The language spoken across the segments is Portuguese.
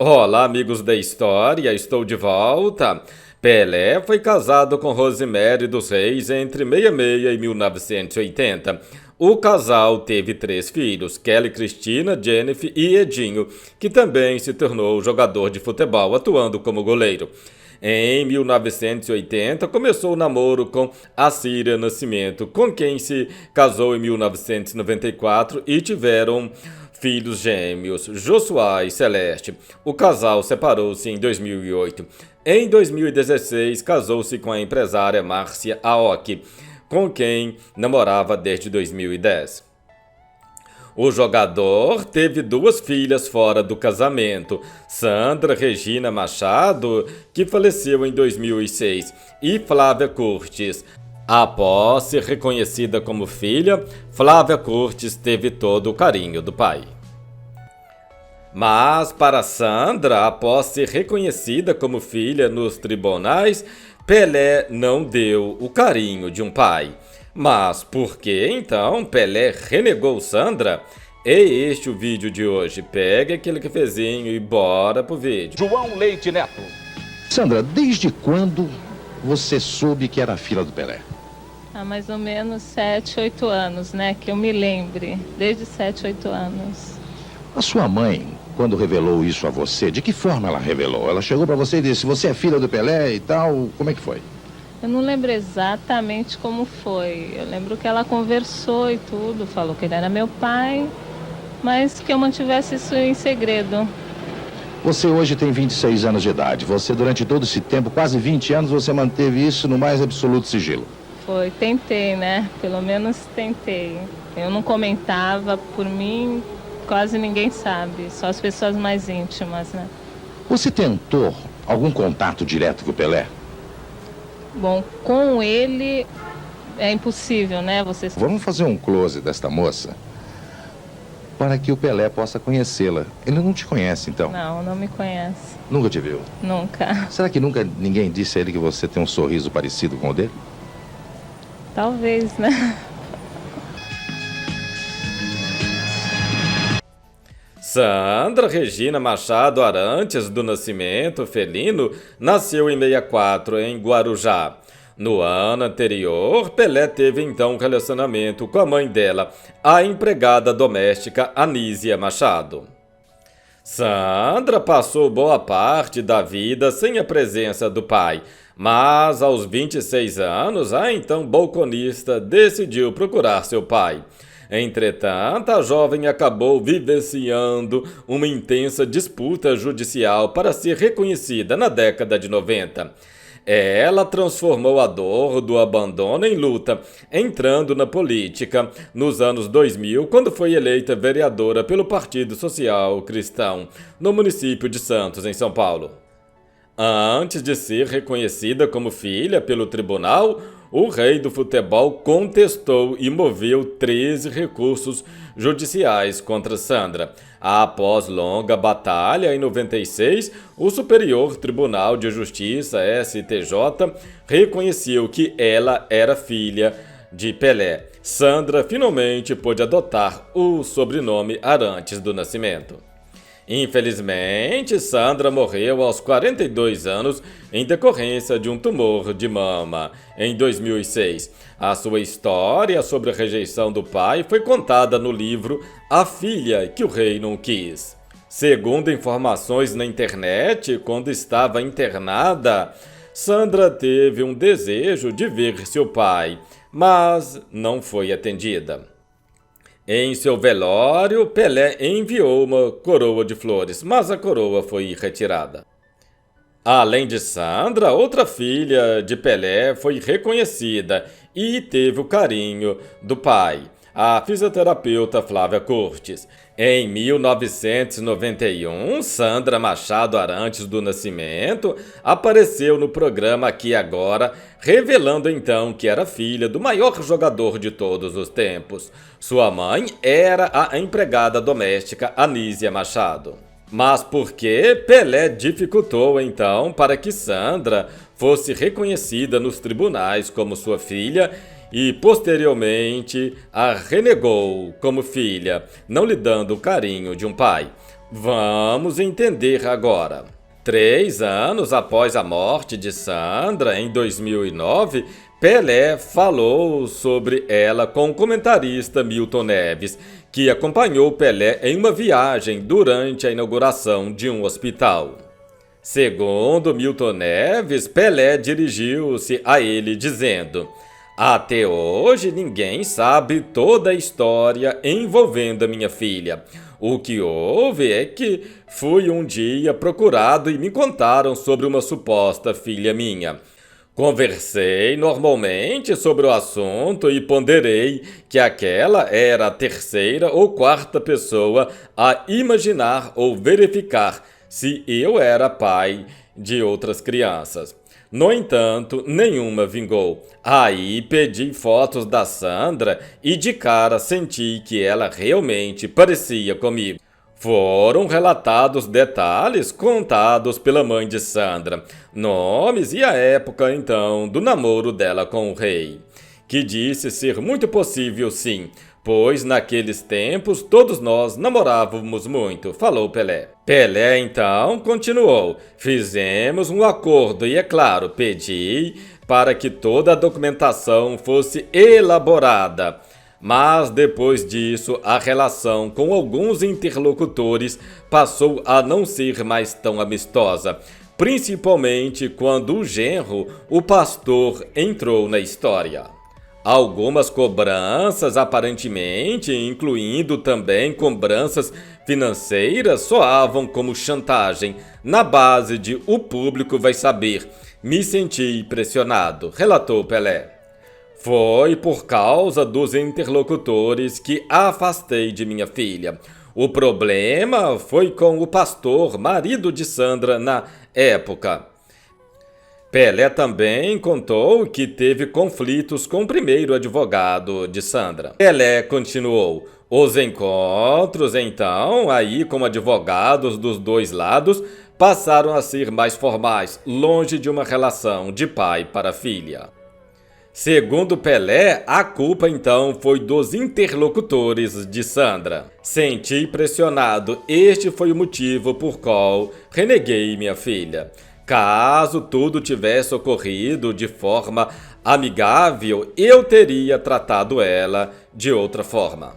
Olá, amigos da história, estou de volta. Pelé foi casado com Rosemary dos Reis entre 66 e 1980. O casal teve 3 filhos, Kelly Cristina, Jennifer e Edinho, que também se tornou jogador de futebol, atuando como goleiro. Em 1980, começou o namoro com Assíria Nascimento, com quem se casou em 1994 e tiveram filhos gêmeos, Josuá e Celeste. O casal separou-se em 2008. Em 2016, casou-se com a empresária Márcia Aoki, com quem namorava desde 2010. O jogador teve 2 filhas fora do casamento, Sandra Regina Machado, que faleceu em 2006, e Flávia Curtis. Após ser reconhecida como filha, Flávia Curtis teve todo o carinho do pai. Mas para Sandra, após ser reconhecida como filha nos tribunais, Pelé não deu o carinho de um pai. Mas por que então Pelé renegou Sandra? É este o vídeo de hoje. Pega aquele cafezinho e bora pro vídeo. João Leite Neto. Sandra, desde quando você soube que era filha do Pelé? Há mais ou menos 7, 8 anos, né? Que eu me lembre. Desde 7, 8 anos. A sua mãe, quando revelou isso a você, de que forma ela revelou? Ela chegou pra você e disse, você é filha do Pelé e tal, como é que foi? Eu não lembro exatamente como foi. Eu lembro que ela conversou e tudo, falou que ele era meu pai, mas que eu mantivesse isso em segredo. Você hoje tem 26 anos de idade. Você, durante todo esse tempo, quase 20 anos, você manteve isso no mais absoluto sigilo. Foi, tentei, né? Pelo menos tentei. Eu não comentava, por mim, quase ninguém sabe, só as pessoas mais íntimas, né? Você tentou algum contato direto com o Pelé? Bom, com ele é impossível, né? Vamos fazer um close desta moça para que o Pelé possa conhecê-la. Ele não te conhece, então? Não me conhece. Nunca te viu? Nunca. Será que nunca ninguém disse a ele que você tem um sorriso parecido com o dele? Talvez, né? Sandra Regina Machado Arantes do Nascimento Felino nasceu em 64 em Guarujá. No ano anterior, Pelé teve então um relacionamento com a mãe dela, a empregada doméstica Anísia Machado. Sandra passou boa parte da vida sem a presença do pai, mas aos 26 anos, a então balconista decidiu procurar seu pai. Entretanto, a jovem acabou vivenciando uma intensa disputa judicial para ser reconhecida na década de 90. Ela transformou a dor do abandono em luta, entrando na política nos anos 2000, quando foi eleita vereadora pelo Partido Social Cristão, no município de Santos, em São Paulo. Antes de ser reconhecida como filha pelo tribunal, o rei do futebol contestou e moveu 13 recursos judiciais contra Sandra. Após longa batalha, em 96, o Superior Tribunal de Justiça, STJ, reconheceu que ela era filha de Pelé. Sandra finalmente pôde adotar o sobrenome Arantes do Nascimento. Infelizmente, Sandra morreu aos 42 anos em decorrência de um tumor de mama em 2006. A sua história sobre a rejeição do pai foi contada no livro A Filha que o Rei Não Quis. Segundo informações na internet, quando estava internada, Sandra teve um desejo de ver seu pai, mas não foi atendida. Em seu velório, Pelé enviou uma coroa de flores, mas a coroa foi retirada. Além de Sandra, outra filha de Pelé foi reconhecida e teve o carinho do pai, a fisioterapeuta Flávia Curtis. Em 1991, Sandra Machado Arantes do Nascimento apareceu no programa Aqui Agora, revelando então que era filha do maior jogador de todos os tempos. Sua mãe era a empregada doméstica Anísia Machado. Mas por que Pelé dificultou então para que Sandra fosse reconhecida nos tribunais como sua filha e posteriormente a renegou como filha, não lhe dando o carinho de um pai? Vamos entender agora. 3 anos após a morte de Sandra, em 2009, Pelé falou sobre ela com o comentarista Milton Neves, que acompanhou Pelé em uma viagem durante a inauguração de um hospital. Segundo Milton Neves, Pelé dirigiu-se a ele dizendo: "Até hoje ninguém sabe toda a história envolvendo a minha filha. O que houve é que fui um dia procurado e me contaram sobre uma suposta filha minha. Conversei normalmente sobre o assunto e ponderei que aquela era a terceira ou quarta pessoa a imaginar ou verificar se eu era pai de outras crianças. No entanto, nenhuma vingou. Aí pedi fotos da Sandra e de cara senti que ela realmente parecia comigo. Foram relatados detalhes contados pela mãe de Sandra, nomes e a época então do namoro dela com o rei, que disse ser muito possível sim, pois naqueles tempos todos nós namorávamos muito", falou Pelé. Pelé então continuou: "Fizemos um acordo e, é claro, pedi para que toda a documentação fosse elaborada. Mas depois disso, a relação com alguns interlocutores passou a não ser mais tão amistosa, principalmente quando o genro, o pastor, entrou na história. Algumas cobranças, aparentemente, incluindo também cobranças financeiras, soavam como chantagem, na base de o público vai saber. Me senti pressionado", relatou Pelé. "Foi por causa dos interlocutores que a afastei de minha filha. O problema foi com o pastor, marido de Sandra, na época." Pelé também contou que teve conflitos com o primeiro advogado de Sandra. Pelé continuou: "Os encontros, então, aí com advogados dos dois lados, passaram a ser mais formais, longe de uma relação de pai para filha." Segundo Pelé, a culpa então foi dos interlocutores de Sandra. "Senti pressionado, este foi o motivo por qual reneguei minha filha. Caso tudo tivesse ocorrido de forma amigável, eu teria tratado ela de outra forma."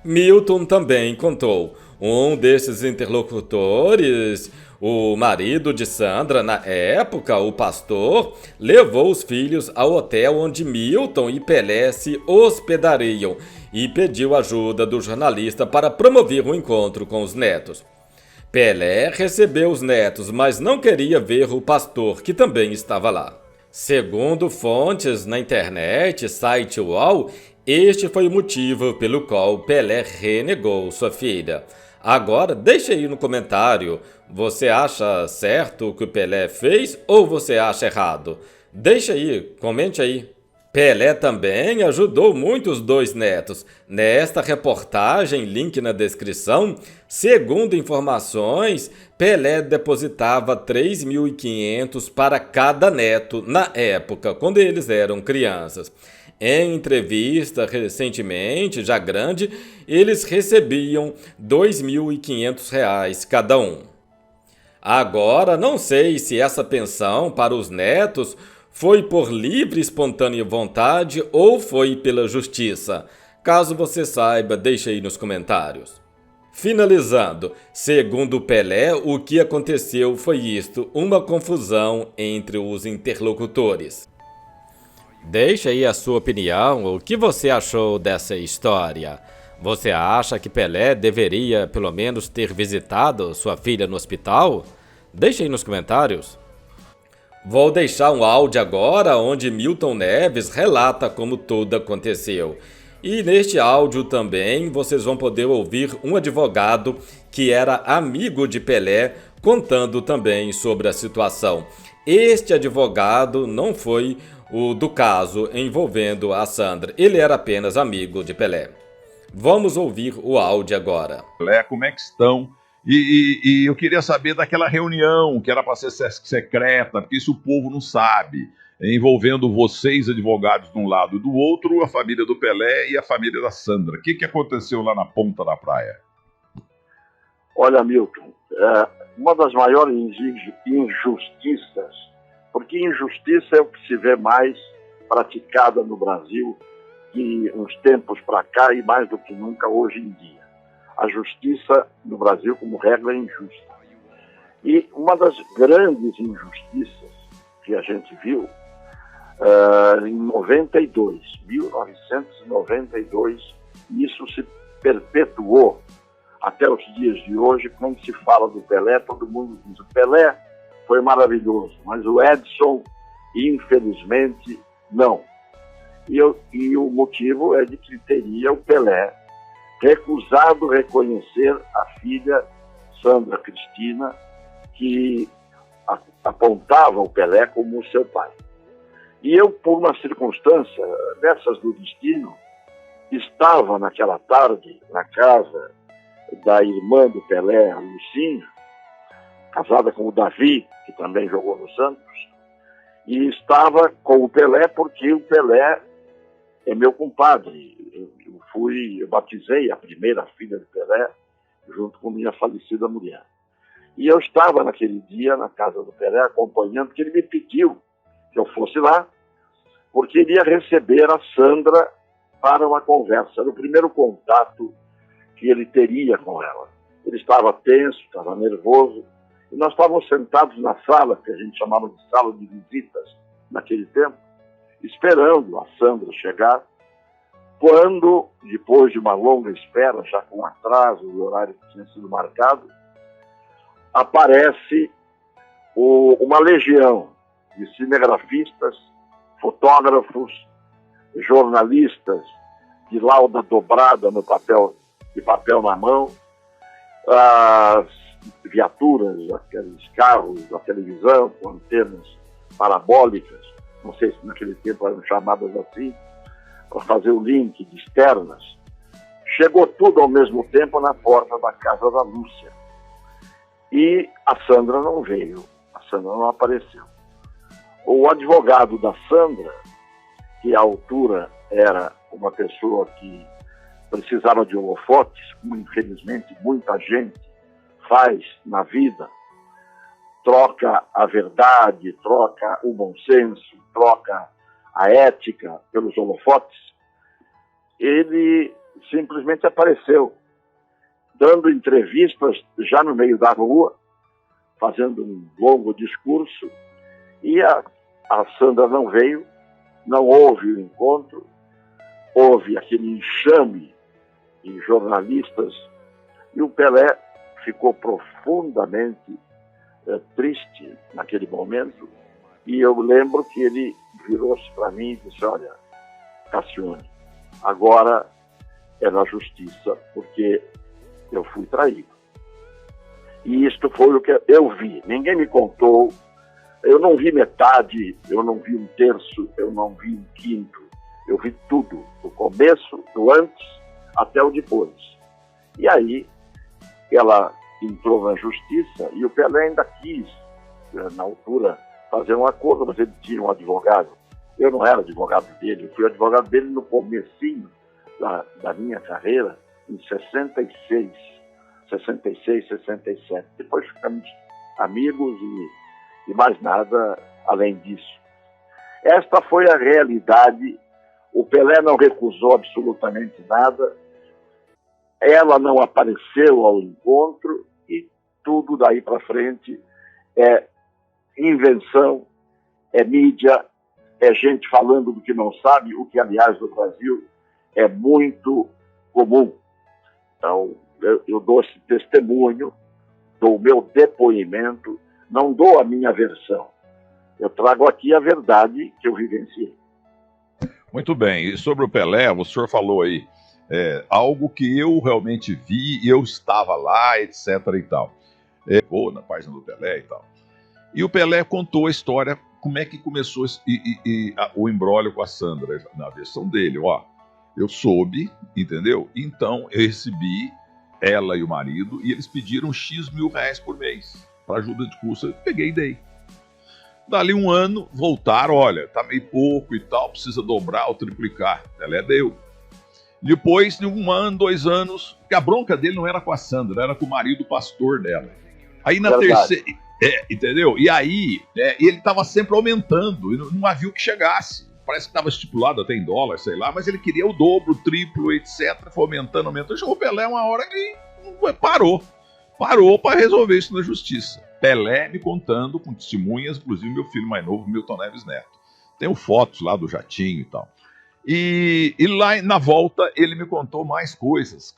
Milton também contou: um desses interlocutores, o marido de Sandra, na época, o pastor, levou os filhos ao hotel onde Milton e Pelé se hospedariam e pediu ajuda do jornalista para promover um encontro com os netos. Pelé recebeu os netos, mas não queria ver o pastor, que também estava lá. Segundo fontes na internet, site UOL, este foi o motivo pelo qual Pelé renegou sua filha. Agora, deixe aí no comentário, você acha certo o que o Pelé fez ou você acha errado? Deixe aí, comente aí. Pelé também ajudou muito os dois netos. Nesta reportagem, link na descrição, segundo informações, Pelé depositava 3.500 para cada neto na época, quando eles eram crianças. Em entrevista recentemente, já grande, eles recebiam R$ 2.500 cada um. Agora, não sei se essa pensão para os netos foi por livre e espontânea vontade ou foi pela justiça. Caso você saiba, deixe aí nos comentários. Finalizando, segundo Pelé, o que aconteceu foi isto, uma confusão entre os interlocutores. Deixe aí a sua opinião, o que você achou dessa história? Você acha que Pelé deveria, pelo menos, ter visitado sua filha no hospital? Deixe aí nos comentários. Vou deixar um áudio agora onde Milton Neves relata como tudo aconteceu. E neste áudio também vocês vão poder ouvir um advogado que era amigo de Pelé contando também sobre a situação. Este advogado não foi o do caso envolvendo a Sandra, ele era apenas amigo de Pelé. Vamos ouvir o áudio agora. Pelé, como é que estão? E eu queria saber daquela reunião que era para ser secreta, porque isso o povo não sabe, envolvendo vocês, advogados, de um lado e do outro, a família do Pelé e a família da Sandra. O que aconteceu lá na ponta da praia? Olha, Milton, uma das maiores injustiças, porque injustiça é o que se vê mais praticada no Brasil de uns tempos para cá e mais do que nunca hoje em dia. A justiça no Brasil, como regra, é injusta. E uma das grandes injustiças que a gente viu em 1992, isso se perpetuou até os dias de hoje. Quando se fala do Pelé, todo mundo diz: o Pelé foi maravilhoso, mas o Edson, infelizmente, não. E o motivo é de que teria o Pelé recusado reconhecer a filha Sandra Cristina, que apontava o Pelé como seu pai. E eu, por uma circunstância dessas do destino, estava naquela tarde na casa da irmã do Pelé, a Lucinha, casada com o Davi, que também jogou no Santos, e estava com o Pelé porque o Pelé é meu compadre. Eu batizei a primeira filha do Pelé junto com minha falecida mulher. E eu estava naquele dia na casa do Pelé acompanhando, porque ele me pediu que eu fosse lá, porque ele ia receber a Sandra para uma conversa. Era o primeiro contato que ele teria com ela. Ele estava tenso, estava nervoso, e nós estávamos sentados na sala, que a gente chamava de sala de visitas naquele tempo, esperando a Sandra chegar, quando, depois de uma longa espera, já com atraso do horário que tinha sido marcado, aparece uma legião de cinegrafistas, fotógrafos, jornalistas de lauda dobrada no papel, de papel na mão, as viaturas, aqueles carros da televisão com antenas parabólicas, não sei se naquele tempo eram chamadas assim, para fazer o link de externas. Chegou tudo ao mesmo tempo na porta da casa da Lúcia. E a Sandra não veio, a Sandra não apareceu. O advogado da Sandra, que à altura era uma pessoa que precisava de holofotes, como infelizmente muita gente faz na vida, troca a verdade, troca o bom senso, troca a ética pelos holofotes, ele simplesmente apareceu, dando entrevistas já no meio da rua, fazendo um longo discurso, e a Sandra não veio, não houve o encontro, houve aquele enxame de jornalistas, e o Pelé ficou profundamente triste naquele momento, e eu lembro que ele virou-se para mim e disse: olha, Cassione, agora é na justiça, porque eu fui traído. E isto foi o que eu vi. Ninguém me contou, eu não vi metade, eu não vi um terço, eu não vi um quinto. Eu vi tudo, do começo, do antes até o depois. E aí ela entrou na justiça e o Pelé ainda quis, na altura, fazer um acordo, mas ele tinha um advogado. Eu não era advogado dele, eu fui advogado dele no comecinho da minha carreira, em 66, 67. Depois ficamos amigos e mais nada além disso. Esta foi a realidade. O Pelé não recusou absolutamente nada, ela não apareceu ao encontro e tudo daí para frente é invenção, é mídia, é gente falando do que não sabe, o que, aliás, no Brasil é muito comum. Então, eu dou esse testemunho, dou o meu depoimento, não dou a minha versão. Eu trago aqui a verdade que eu vivenciei. Muito bem. E sobre o Pelé, o senhor falou aí, algo que eu realmente vi, eu estava lá, etc. e tal. Vou na página do Pelé e tal. E o Pelé contou a história, como é que começou o imbróglio com a Sandra, na versão dele, ó. Eu soube, entendeu? Então eu recebi ela e o marido e eles pediram X mil reais por mês para ajuda de custo. Eu peguei e dei. Dali um ano, voltaram, olha, tá meio pouco e tal, precisa dobrar ou triplicar. Pelé deu. Depois de 1 ano, 2 anos, porque a bronca dele não era com a Sandra, era com o marido pastor dela. Aí na terceira... entendeu? E aí, ele estava sempre aumentando, e não havia o que chegasse. Parece que estava estipulado até em dólar, sei lá, mas ele queria o dobro, o triplo, etc. Foi aumentando, aumentando. Chegou o Pelé uma hora que parou. Parou para resolver isso na justiça. Pelé me contando com testemunhas, inclusive meu filho mais novo, Milton Neves Neto. Tenho fotos lá do jatinho e tal. E lá na volta ele me contou mais coisas.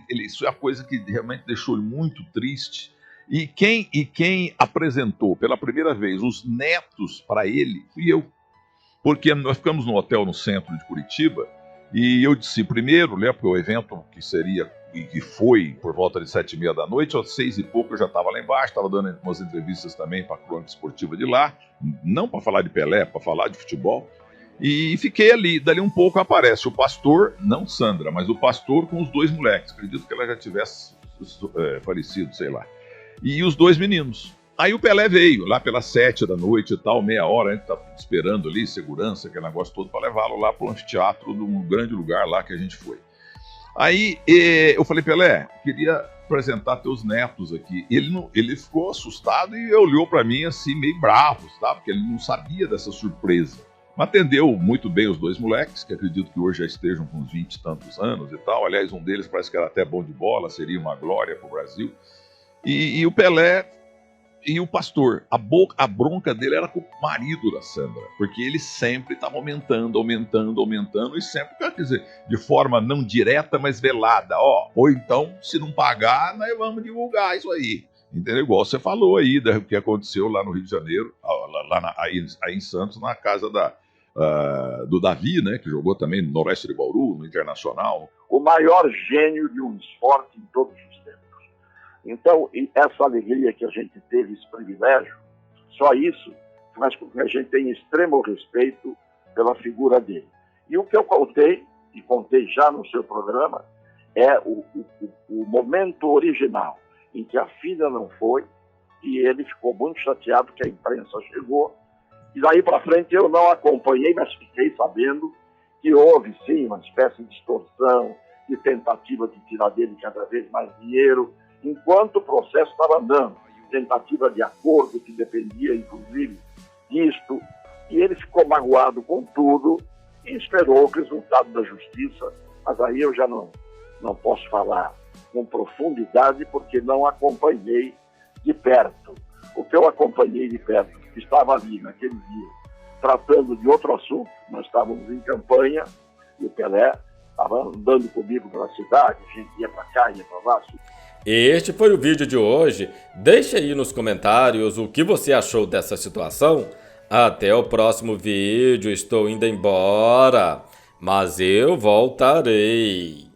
Isso é a coisa que realmente deixou ele muito triste. E quem apresentou pela primeira vez os netos para ele fui eu. Porque nós ficamos num hotel no centro de Curitiba e eu disse primeiro, né, porque o evento que seria e que foi por volta de 7h30 da noite, às 6 e pouco eu já estava lá embaixo, estava dando umas entrevistas também para a crônica esportiva de lá, não para falar de Pelé, para falar de futebol. E fiquei ali, dali um pouco aparece o pastor, não Sandra, mas o pastor com os 2 moleques, acredito que ela já tivesse falecido, sei lá, e os 2 meninos. Aí o Pelé veio, lá pelas 7 da noite e tal, meia hora, a gente tá esperando ali, segurança, aquele negócio todo, para levá-lo lá para o anfiteatro, num grande lugar lá que a gente foi. Aí eu falei, Pelé, queria apresentar teus netos aqui. Ele ficou assustado e olhou para mim assim, meio bravo, tá? Porque ele não sabia dessa surpresa. Mas atendeu muito bem os 2 moleques, que acredito que hoje já estejam com uns 20 e tantos anos e tal. Aliás, um deles parece que era até bom de bola, seria uma glória para o Brasil. E o Pelé e o pastor, a bronca dele era com o marido da Sandra, porque ele sempre estava aumentando, e sempre, quer dizer, de forma não direta, mas velada, ou então, se não pagar, nós vamos divulgar isso aí, entendeu? Igual você falou aí, do que aconteceu lá no Rio de Janeiro, aí em Santos, na casa do Davi, né, que jogou também no Noroeste de Bauru, no Internacional. O maior gênio de um esporte em todos os tempos. Então, essa alegria que a gente teve, esse privilégio, só isso faz com que a gente tenha extremo respeito pela figura dele. E o que eu contei, e contei já no seu programa, é o momento original, em que a filha não foi, e ele ficou muito chateado que a imprensa chegou, e daí para frente eu não acompanhei, mas fiquei sabendo que houve, sim, uma espécie de extorsão, de tentativa de tirar dele cada vez mais dinheiro, enquanto o processo estava andando, tentativa de acordo que dependia, inclusive, disto, e ele ficou magoado com tudo e esperou o resultado da justiça, mas aí eu já não posso falar com profundidade porque não acompanhei de perto. O que eu acompanhei de perto, que estava ali naquele dia, tratando de outro assunto, nós estávamos em campanha e o Pelé estava andando comigo pela cidade, a gente ia para cá, ia para lá. Este foi o vídeo de hoje. Deixe aí nos comentários o que você achou dessa situação. Até o próximo vídeo. Estou indo embora, mas eu voltarei.